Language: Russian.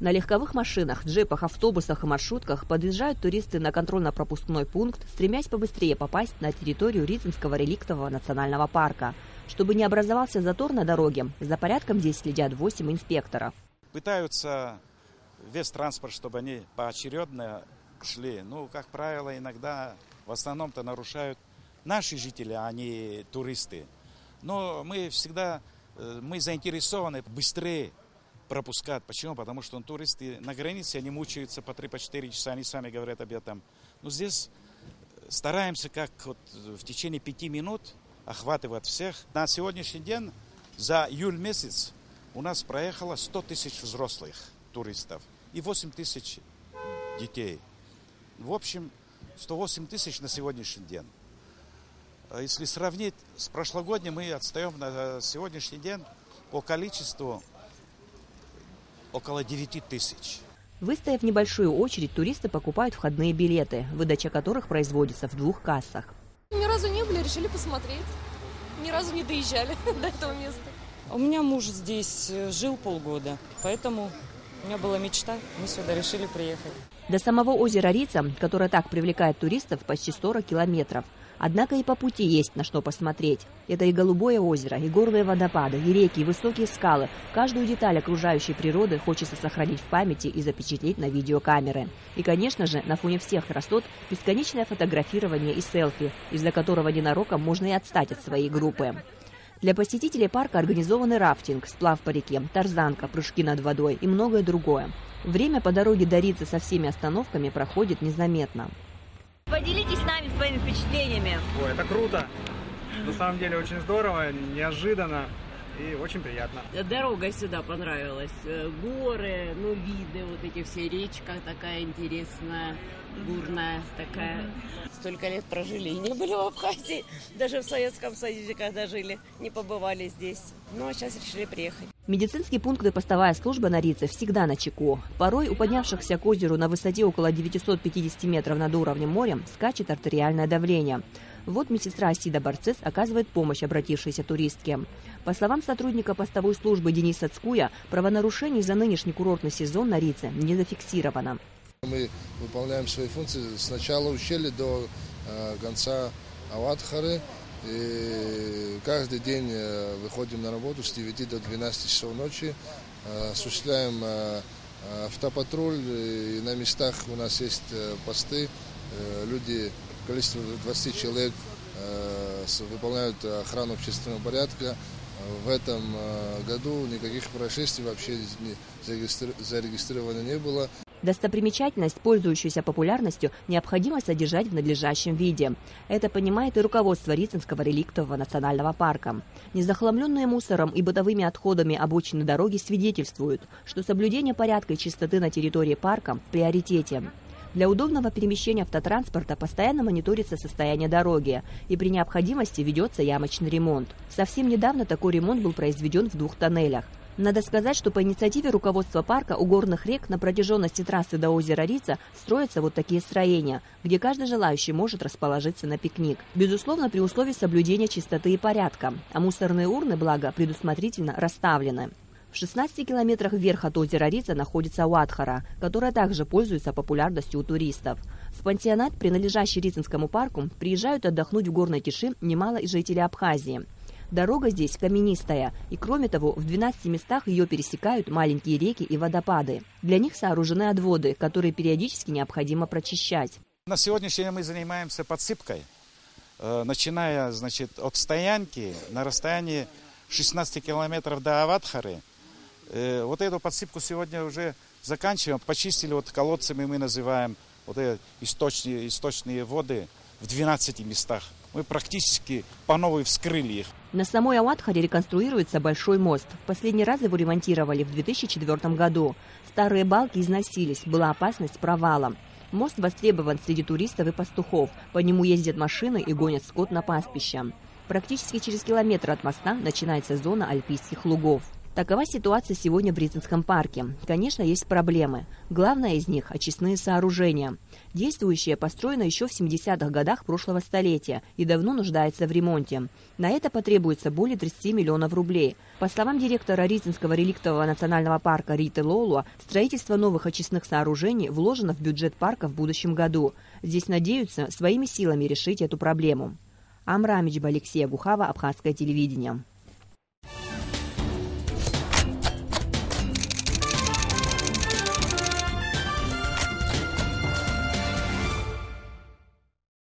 На легковых машинах, джипах, автобусах и маршрутках подъезжают туристы на контрольно-пропускной пункт, стремясь побыстрее попасть на территорию Рицинского реликтового национального парка. Чтобы не образовался затор на дороге, за порядком здесь следят 8 инспекторов. Пытаются весь транспорт, чтобы они поочередно шли. Ну, как правило, иногда в основном-то нарушают наши жители, а не туристы. Но мы всегда заинтересованы быстрее пропускать. Почему? Потому что туристы на границе, они мучаются по 3-4 часа, они сами говорят об этом. Но здесь стараемся как вот в течение 5 минут охватывать всех. На сегодняшний день за июль месяц у нас проехало 100 тысяч взрослых туристов и 8 тысяч детей. В общем, 108 тысяч на сегодняшний день. Если сравнить с прошлогодним, мы отстаем на сегодняшний день по количеству около 9 тысяч. Выстояв небольшую очередь, туристы покупают входные билеты, выдача которых производится в 2 кассах. Ни разу не были, решили посмотреть. Ни разу не доезжали до этого места. У меня муж здесь жил полгода, поэтому у меня была мечта, мы сюда решили приехать. До самого озера Рица, которое так привлекает туристов, почти 40 километров. Однако и по пути есть на что посмотреть. Это и голубое озеро, и горные водопады, и реки, и высокие скалы. Каждую деталь окружающей природы хочется сохранить в памяти и запечатлеть на видеокамеры. И, конечно же, на фоне всех красот бесконечное фотографирование и селфи, из-за которого ненароком можно и отстать от своей группы. Для посетителей парка организованы рафтинг, сплав по реке, тарзанка, прыжки над водой и многое другое. Время по дороге до Рицы со всеми остановками проходит незаметно. Поделитесь с нами своими впечатлениями. Ой, это круто. На самом деле очень здорово, неожиданно и очень приятно. Дорога сюда понравилась. Горы, виды, вот эти все, речка такая интересная, бурная такая. Столько лет прожили и не были в Абхазии. Даже в Советском Союзе, когда жили, не побывали здесь. Ну, а сейчас решили приехать. Медицинский пункт и постовая служба на Рице всегда начеку. Порой у поднявшихся к озеру на высоте около 950 метров над уровнем моря скачет артериальное давление. Вот медсестра Асида Барцес оказывает помощь обратившейся туристке. По словам сотрудника постовой службы Дениса Цкуя, правонарушений за нынешний курортный сезон на Рице не зафиксировано. Мы выполняем свои функции с начала ущелья до конца Аватхары. И каждый день выходим на работу с 9 до 12 часов ночи, осуществляем автопатруль, и на местах у нас есть посты, люди, количество 20 человек выполняют охрану общественного порядка. В этом году никаких происшествий вообще зарегистрировано не было. Достопримечательность, пользующуюся популярностью, необходимо содержать в надлежащем виде. Это понимает и руководство Рицинского реликтового национального парка. Незахламленные мусором и бытовыми отходами обочины дороги свидетельствуют, что соблюдение порядка и чистоты на территории парка в приоритете. Для удобного перемещения автотранспорта постоянно мониторится состояние дороги, и при необходимости ведется ямочный ремонт. Совсем недавно такой ремонт был произведен в 2 тоннелях. Надо сказать, что по инициативе руководства парка у горных рек на протяженности трассы до озера Рица строятся вот такие строения, где каждый желающий может расположиться на пикник. Безусловно, при условии соблюдения чистоты и порядка, а мусорные урны, благо, предусмотрительно расставлены. В 16 километрах вверх от озера Рица находится Уатхара, которая также пользуется популярностью у туристов. В пансионат, принадлежащий Рицинскому парку, приезжают отдохнуть в горной тиши немало и жителей Абхазии. Дорога здесь каменистая, и кроме того, в 12 местах ее пересекают маленькие реки и водопады. Для них сооружены отводы, которые периодически необходимо прочищать. На сегодняшний день мы занимаемся подсыпкой, начиная, от стоянки на расстоянии 16 километров до Аватхары. Вот эту подсыпку сегодня уже заканчиваем, почистили колодцами, мы называем источные воды в 12 местах. Мы практически по новой вскрыли их. На самой Аватхаре реконструируется большой мост. В последний раз его ремонтировали в 2004 году. Старые балки износились, была опасность провала. Мост востребован среди туристов и пастухов. По нему ездят машины и гонят скот на пастбища. Практически через километр от моста начинается зона альпийских лугов. Такова ситуация сегодня в Рицинском парке. Конечно, есть проблемы. Главное из них – очистные сооружения. Действующее построено еще в 70-х годах прошлого столетия и давно нуждается в ремонте. На это потребуется более 30 миллионов рублей. По словам директора Рицинского реликтового национального парка Риты Лоулуа, строительство новых очистных сооружений вложено в бюджет парка в будущем году. Здесь надеются своими силами решить эту проблему. Амра Амиджба, Алексея Гухава, Абхазское телевидение.